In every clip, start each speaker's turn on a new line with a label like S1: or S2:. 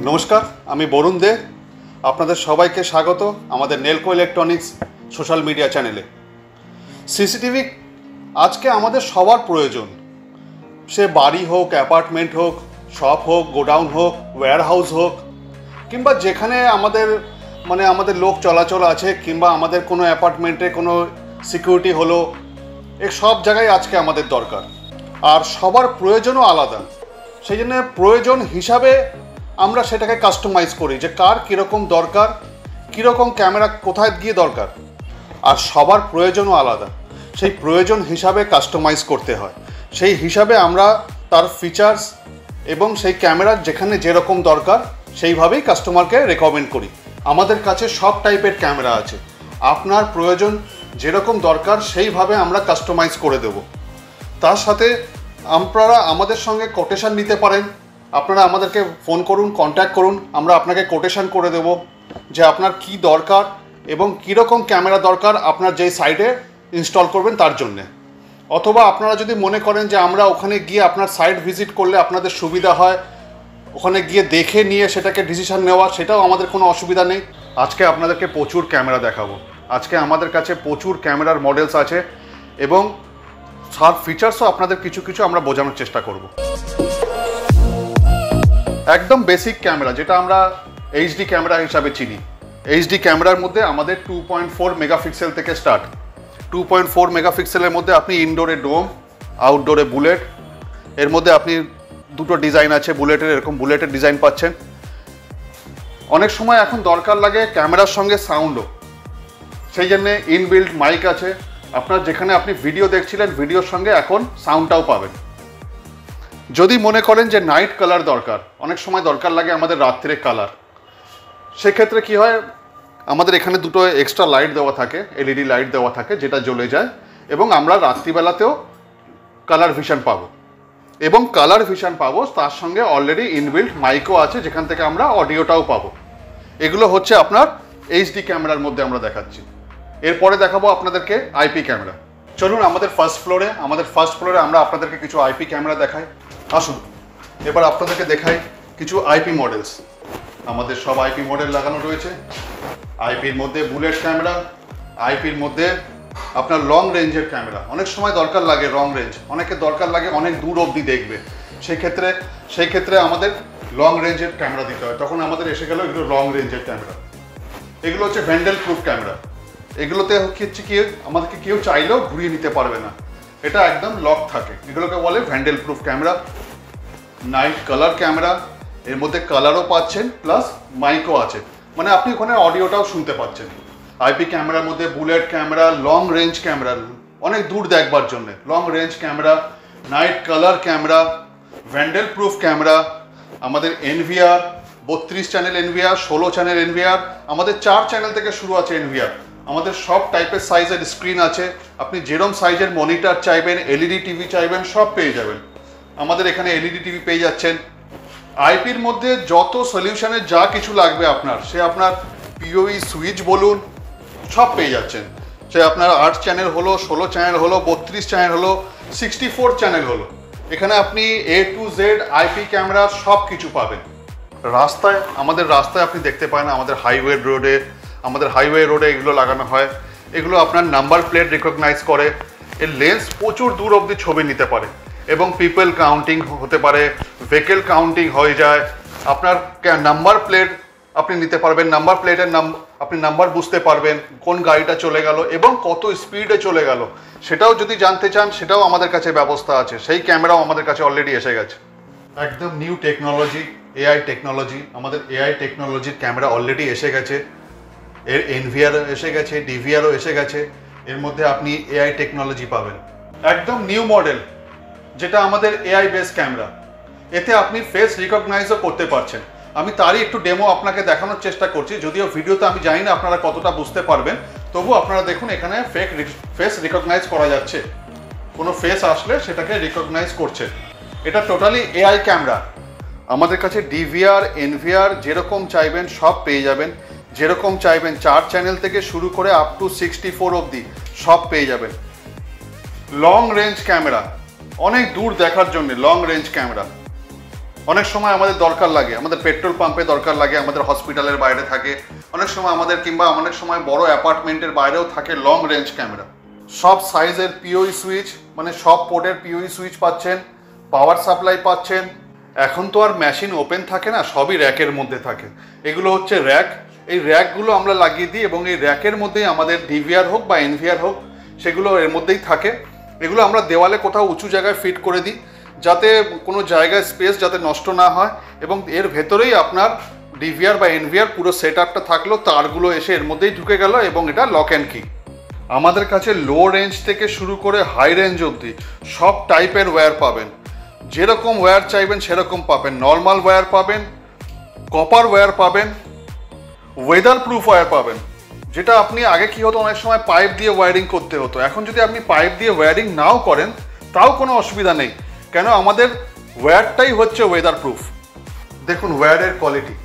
S1: নমস্কার, আমি বরুণ দে। আপনাদের সবাইকে স্বাগত আমাদের নেলকো ইলেকট্রনিক্স সোশ্যাল মিডিয়া চ্যানেলে। সিসিটিভি আজকে আমাদের সবার প্রয়োজন, সে বাড়ি হোক, অ্যাপার্টমেন্ট হোক, শপ হোক, গোডাউন হোক, ওয়্যারহাউস হোক, কিংবা যেখানে আমাদের লোক চলাচল আছে, কিংবা আমাদের কোনো অ্যাপার্টমেন্টে কোনো সিকিউরিটি হলো, এই সব জায়গায় আজকে আমাদের দরকার। আর সবার প্রয়োজনও আলাদা, সেই জন্য প্রয়োজন হিসাবে আমরা সেটাকে কাস্টমাইজ করি যে কার কীরকম দরকার, কীরকম ক্যামেরা কোথায় গিয়ে দরকার। আর সবার প্রয়োজনও আলাদা, সেই প্রয়োজন হিসাবে কাস্টমাইজ করতে হয়। সেই হিসাবে আমরা তার ফিচার্স এবং সেই ক্যামেরার যেখানে যেরকম দরকার সেইভাবেই কাস্টমারকে রেকমেন্ড করি। আমাদের কাছে সব টাইপের ক্যামেরা আছে, আপনার প্রয়োজন যেরকম দরকার সেইভাবে আমরা কাস্টমাইজ করে দেব। তার সাথে আপনারা আমাদের সঙ্গে কোটেশন নিতে পারেন। আপনারা আমাদেরকে ফোন করুন, কন্ট্যাক্ট করুন, আমরা আপনাকে কোটেশন করে দেব যে আপনার কি দরকার এবং কীরকম ক্যামেরা দরকার আপনার যেই সাইটে ইনস্টল করবেন তার জন্যে। অথবা আপনারা যদি মনে করেন যে আমরা ওখানে গিয়ে আপনার সাইট ভিজিট করলে আপনাদের সুবিধা হয়, ওখানে গিয়ে দেখে নিয়ে সেটাকে ডিসিশন নেওয়া, সেটাও আমাদের কোনো অসুবিধা নেই। আজকে আপনাদেরকে প্রচুর ক্যামেরা দেখাবো। আজকে আমাদের কাছে প্রচুর ক্যামেরার মডেলস আছে এবং সব ফিচার্সও আপনাদের কিছু কিছু আমরা বোঝানোর চেষ্টা করব। একদম বেসিক ক্যামেরা যেটা আমরা এইচডি ক্যামেরা হিসাবে চিনি। এইচডি ক্যামেরার মধ্যে আমাদের 2.4 মেগাপিক্সেল থেকে স্টার্ট। 2.4 মেগাপিক্সেলের মধ্যে আপনি ইনডোরে ডোম, আউটডোরে বুলেট, এর মধ্যে আপনি দুটো ডিজাইন আছে বুলেটের, এরকম বুলেটের ডিজাইন পাচ্ছেন। অনেক সময় এখন দরকার লাগে ক্যামেরার সঙ্গে সাউন্ডও, সেই জন্যে ইনবিল্ট মাইক আছে। আপনার যেখানে আপনি ভিডিও দেখছিলেন ভিডিওর সঙ্গে এখন সাউন্ডটাও পাবেন। যদি মনে করেন যে নাইট কালার দরকার, অনেক সময় দরকার লাগে আমাদের রাত্রে কালার, সেক্ষেত্রে কি হয়, আমাদের এখানে দুটো এক্সট্রা লাইট দেওয়া থাকে, এলইডি লাইট দেওয়া থাকে যেটা জ্বলে যায় এবং আমরা রাত্রিবেলাতেও কালার ভিশন পাবো। এবং কালার ভিশন পাবো তার সঙ্গে অলরেডি ইনবিল্ট মাইকও আছে যেখান থেকে আমরা অডিওটাও পাবো। এগুলো হচ্ছে আপনার এইচডি ক্যামেরার মধ্যে আমরা দেখাচ্ছি। এরপরে দেখাবো আপনাদেরকে আইপি ক্যামেরা। চলুন আমাদের ফার্স্ট ফ্লোরে আমরা আপনাদেরকে কিছু আইপি ক্যামেরা দেখাই। আসুন এবার আপনাদেরকে দেখাই কিছু আইপি মডেলস। আমাদের সব আইপি মডেল লাগানো রয়েছে। আইপির মধ্যে বুলেট ক্যামেরা, আইপির মধ্যে আপনার লং রেঞ্জের ক্যামেরা। অনেক সময় দরকার লাগে লং রেঞ্জ, অনেকের দরকার লাগে অনেক দূর অবধি দেখবে, সেই ক্ষেত্রে আমাদের লং রেঞ্জের ক্যামেরা দিতে হয়। তখন আমাদের এসে গেল এগুলো লং রেঞ্জের ক্যামেরা। এগুলো হচ্ছে ভ্যান্ডেল প্রুফ ক্যামেরা। এগুলোতে হচ্ছে কি আমাদেরকে কেউ চাইলেও ঘুরিয়ে নিতে পারবে না, এটা একদম লক থাকে। এগুলোকে বলে vandal proof camera. Night colour camera, এর মধ্যে কালারও পাচ্ছেন প্লাস মাইকও আছে, মানে আপনি ওখানে অডিওটাও শুনতে পাচ্ছেন। আইপি ক্যামেরার মধ্যে bullet camera, long range camera, অনেক দূর দেখবার জন্য long range camera, night colour camera, vandal proof camera, আমাদের NVR 32 channel NVR, 16 channel NVR, আমাদের 4 চ্যানেল থেকে শুরু আছে এনভিআর। আমাদের সব টাইপের সাইজের স্ক্রিন আছে, আপনি যেরকম সাইজের মনিটর চাইবেন, এলইডি টিভি চাইবেন, সব পেয়ে যাবেন। আমাদের এখানে এলইডি টিভি পেয়ে যাচ্ছেন। আইপির মধ্যে যত সলিউশনের যা কিছু লাগবে আপনার, সে আপনার পিওই সুইচ বলুন, সব পেয়ে যাচ্ছেন। সে আপনার 8 চ্যানেল হলো, 16 চ্যানেল হলো, 32 চ্যানেল হলো, 64 চ্যানেল হলো, এখানে আপনি A to Z IP camera সব কিছু পাবেন। আমাদের রাস্তায় আপনি দেখতে পান, আমাদের হাইওয়ে রোডে এগুলো লাগানো হয়। এগুলো আপনার নাম্বার প্লেট রিকগনাইজ করে, এর লেন্স প্রচুর দূর অবধি ছবি নিতে পারে এবং পিপল কাউন্টিং হতে পারে, ভেহিকেল কাউন্টিং হয়ে যায়। আপনার নাম্বার প্লেট আপনি নিতে পারবেন, নাম্বার প্লেটের আপনি নাম্বার বুঝতে পারবেন কোন গাড়িটা চলে গেল এবং কত স্পিডে চলে গেল, সেটাও যদি জানতে চান সেটাও আমাদের কাছে ব্যবস্থা আছে। সেই ক্যামেরাও আমাদের কাছে অলরেডি এসে গেছে। একদম নিউ টেকনোলজি, এআই টেকনোলজি। আমাদের এআই টেকনোলজির ক্যামেরা অলরেডি এসে গেছে। এর এনভিআরও এসে গেছে, ডিভিআরও এসে গেছে। এর মধ্যে আপনি এআই টেকনোলজি পাবেন। একদম নিউ মডেল যেটা আমাদের এআই বেস ক্যামেরা, এতে আপনি ফেস রিকগনাইজও করতে পারছেন। আমি তারই একটু ডেমো আপনাকে দেখানোর চেষ্টা করছি, যদিও ভিডিওতে আমি জানি না আপনারা কতটা বুঝতে পারবেন, তবু আপনারা দেখুন এখানে ফেস রিকগনাইজ করা যাচ্ছে। কোনো ফেস আসলে সেটাকে রিকগনাইজ করছে। এটা টোটালি এআই ক্যামেরা। আমাদের কাছে ডিভিআর, এনভিআর যেরকম চাইবেন সব পেয়ে যাবেন। যেরকম চাইবেন 4 চ্যানেল থেকে শুরু করে আপ টু 64 অবধি সব পেয়ে যাবেন। লং রেঞ্জ ক্যামেরা, অনেক দূর দেখার জন্য লং রেঞ্জ ক্যামেরা। অনেক সময় আমাদের দরকার লাগে, আমাদের পেট্রোল পাম্পে দরকার লাগে, আমাদের হসপিটালের বাইরে থাকে, অনেক সময় আমাদের কিংবা অনেক সময় বড় অ্যাপার্টমেন্টের বাইরেও থাকে লং রেঞ্জ ক্যামেরা। সব সাইজের পিওই সুইচ, মানে সব পোর্টের পিওই সুইচ পাচ্ছেন, পাওয়ার সাপ্লাই পাচ্ছেন। এখন তো আর মেশিন ওপেন থাকে না, সবই র্যাকের মধ্যে থাকে। এগুলো হচ্ছে র্যাক। এই র্যাকগুলো আমরা লাগিয়ে দিই এবং এই র্যাকের মধ্যেই আমাদের ডিভিআর হোক বা এনভিআর হোক সেগুলো এর মধ্যেই থাকে। এগুলো আমরা দেওয়ালে কোথাও উঁচু জায়গায় ফিট করে দিই যাতে কোনো জায়গায় স্পেস যাতে নষ্ট না হয়, এবং এর ভেতরেই আপনার ডিভিআর বা এনভিআর পুরো সেট আপটা থাকলো, তারগুলো এসে এর মধ্যেই ঢুকে গেল এবং এটা লক অ্যান্ড কি। আমাদের কাছে লো রেঞ্জ থেকে শুরু করে হাই রেঞ্জ অবধি সব টাইপের ওয়্যার পাবেন। যেরকম ওয়্যার চাইবেন সেরকম পাবেন। নর্মাল ওয়্যার পাবেন, কপার ওয়্যার পাবেন, ওয়েদার প্রুফ ওয়্যার পাবেন। যেটা আপনি আগে কি হতো, অনেক সময় পাইপ দিয়ে ওয়্যারিং করতে হতো। এখন যদি আপনি পাইপ দিয়ে ওয়্যারিং নাও করেন তাও কোনো অসুবিধা নেই, কেন আমাদের ওয়্যারটাই হচ্ছে ওয়েদার প্রুফ। দেখুন ওয়্যারের কোয়ালিটি,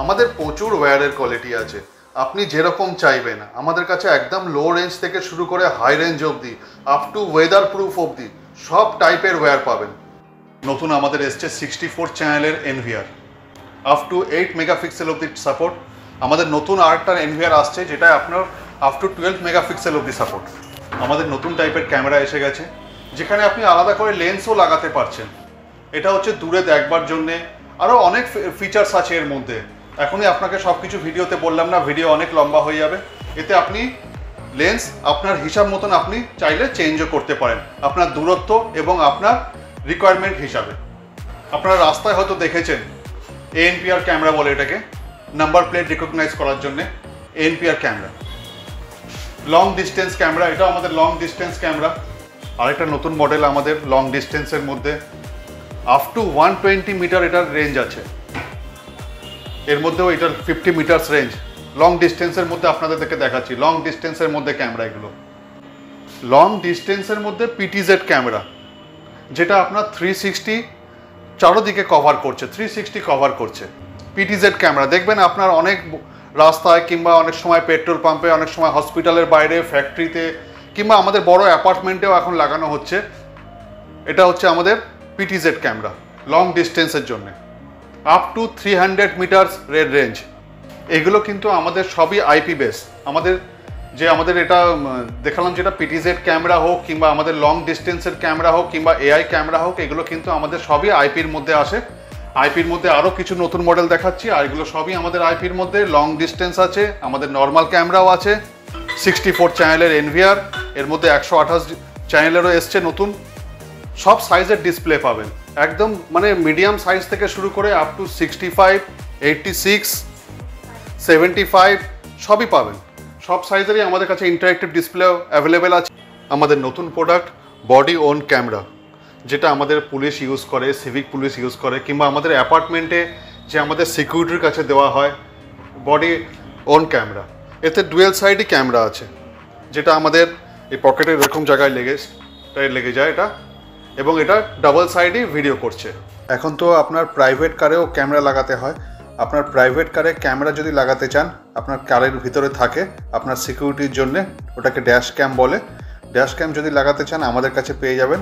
S1: আমাদের প্রচুর ওয়্যারের কোয়ালিটি আছে। আপনি যেরকম চাইবেন আমাদের কাছে একদম লো রেঞ্জ থেকে শুরু করে হাই রেঞ্জ অবধি আপ টু ওয়েদার প্রুফ অবধি সব টাইপের ওয়্যার পাবেন। নতুন আমাদের এসছে 64 চ্যানেলের এনভিআর, আপ টু 8 মেগাপিক্সেল অবধি সাপোর্ট। আমাদের নতুন আরেকটা এনভিআর আসছে যেটা আপনার আপ টু 12 মেগাপিক্সেল অবধি সাপোর্ট। আমাদের নতুন টাইপের ক্যামেরা এসে গেছে যেখানে আপনি আলাদা করে লেন্সও লাগাতে পারছেন। এটা হচ্ছে দূরে দেখবার জন্যে। আরও অনেক ফিচার্স আছে এর মধ্যে, এখনই আপনাকে সব কিছু ভিডিওতে বললাম না, ভিডিও অনেক লম্বা হয়ে যাবে। এতে আপনি লেন্স আপনার হিসাব মতন আপনি চাইলে চেঞ্জও করতে পারেন আপনার দূরত্ব এবং আপনার রিকোয়ারমেন্ট হিসাবে। আপনারা রাস্তায় হয়তো দেখেছেন এএনপিআর ক্যামেরা বলে এটাকে, নাম্বার প্লেট রিকগনাইজ করার জন্য এএনপিআর ক্যামেরা। লং ডিস্টেন্স ক্যামেরা, এটা আমাদের লং ডিস্টেন্স ক্যামেরা। আরেকটা নতুন মডেল আমাদের লং ডিস্টেন্সের মধ্যে আপ টু 120 মিটার এটার রেঞ্জ আছে। এর মধ্যেও এটার 50 মিটার্স রেঞ্জ। লং ডিস্টেন্সের মধ্যে আপনাদেরকে দেখাচ্ছি লং ডিস্টেন্সের মধ্যে ক্যামেরা। এগুলো লং ডিস্টেন্সের মধ্যে পিটিজেড ক্যামেরা, যেটা আপনার 360 চারোদিকে কভার করছে, 360 কভার করছে। পিটিজেড ক্যামেরা দেখবেন আপনার অনেক রাস্তায় কিংবা অনেক সময় পেট্রোল পাম্পে, অনেক সময় হসপিটালের বাইরে, ফ্যাক্টরিতে কিংবা আমাদের বড় অ্যাপার্টমেন্টেও এখন লাগানো হচ্ছে। এটা হচ্ছে আমাদের পিটিজেড ক্যামেরা লং ডিস্টেন্সের জন্য, আপ টু 300 মিটার্স রেঞ্জ। এগুলো কিন্তু আমাদের সবই আইপি বেস। আমাদের এটা দেখালাম যেটা পিটিজেড ক্যামেরা হোক কিংবা আমাদের লং ডিস্টেন্সের ক্যামেরা হোক কিংবা এআই ক্যামেরা হোক, এগুলো কিন্তু আমাদের সবই আইপির মধ্যে আসে। আইপির মধ্যে আরও কিছু নতুন মডেল দেখাচ্ছি, আর এগুলো সবই আমাদের আইপির মধ্যে। লং ডিস্টেন্স আছে, আমাদের নর্মাল ক্যামেরাও আছে। 64 চ্যানেলের এনভিআর, এর মধ্যে 128 চ্যানেলেরও এসছে নতুন। সব সাইজের ডিসপ্লে পাবেন, একদম মানে মিডিয়াম সাইজ থেকে শুরু করে আপ টু 65, 86, 75 সবই পাবেন। সব সাইজেরই আমাদের কাছে ইন্টারেক্টিভ ডিসপ্লেও অ্যাভেলেবেল আছে। আমাদের নতুন প্রোডাক্ট বডি ওন ক্যামেরা, যেটা আমাদের পুলিশ ইউজ করে, সিভিক পুলিশ ইউজ করে, কিংবা আমাদের অ্যাপার্টমেন্টে যে আমাদের সিকিউরিটির কাছে দেওয়া হয় বডি ওন ক্যামেরা। এতে ডুয়েল সাইডই ক্যামেরা আছে, যেটা আমাদের এই পকেটের এরকম জায়গায় লেগে যায় এটা, এবং এটা ডাবল সাইডই ভিডিও করছে। এখন তো আপনার প্রাইভেট কারেও ক্যামেরা লাগাতে হয়। আপনার প্রাইভেট কারে ক্যামেরা যদি লাগাতে চান, আপনার কারের ভিতরে থাকে আপনার সিকিউরিটির জন্য, ওটাকে ড্যাশ ক্যাম বলে। ড্যাশ ক্যাম যদি লাগাতে চান আমাদের কাছে পেয়ে যাবেন।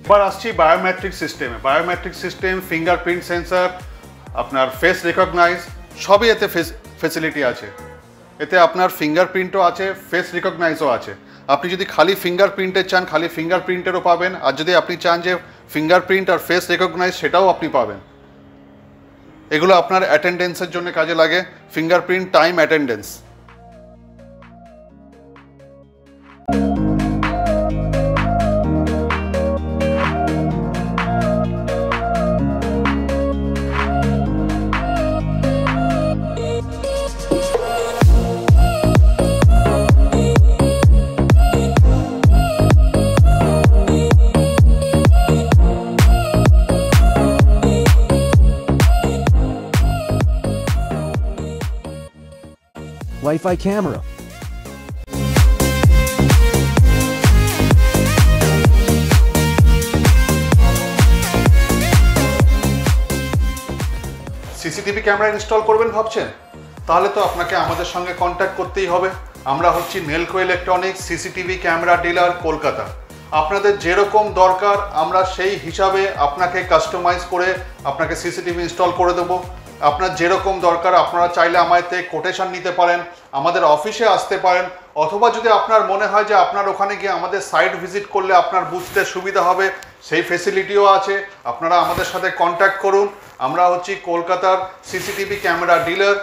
S1: এবার আসছি বায়োমেট্রিক সিস্টেমে। বায়োমেট্রিক সিস্টেম, ফিঙ্গারপ্রিন্ট সেন্সার, আপনার ফেস রিকগনাইজ সবই এতে ফেসিলিটি আছে। এতে আপনার ফিঙ্গারপ্রিন্টও আছে, ফেস রিকগনাইজও আছে। আপনি যদি খালি ফিঙ্গারপ্রিন্টের চান, খালি ফিঙ্গারপ্রিন্টেরও পাবেন, আর যদি আপনি চান যে ফিঙ্গারপ্রিন্ট আর ফেস রিকগনাইজ সেটাও আপনি পাবেন। এগুলো আপনার অ্যাটেন্ডেন্সের জন্য কাজে লাগে। Fingerprint time attendance.
S2: Wi-Fi camera.
S1: CCTV camera install করবেন ভাবছেন? তাহলে তো আপনাকে আমাদের সঙ্গে কন্ট্যাক্ট করতেই হবে। আমরা হচ্ছি Nelco electronics CCTV camera dealer Kolkata. আপনাদের যেরকম দরকার আমরা সেই হিসাবে আপনাকে কাস্টমাইজ করে আপনাকে সিসিটিভি ইনস্টল করে দেবো। আপনার যেরকম দরকার আপনারা চাইলে আমার থেকে কোটেশন নিতে পারেন, আমাদের অফিসে আসতে পারেন, অথবা যদি আপনার মনে হয় যে আপনার ওখানে গিয়ে আমাদের সাইট ভিজিট করলে আপনার বুঝতে সুবিধা হবে, সেই ফেসিলিটিও আছে। আপনারা আমাদের সাথে কন্ট্যাক্ট করুন। আমরা হচ্ছি কলকাতার সিসিটিভি ক্যামেরা ডিলার।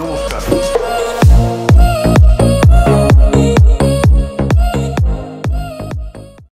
S1: নমস্কার।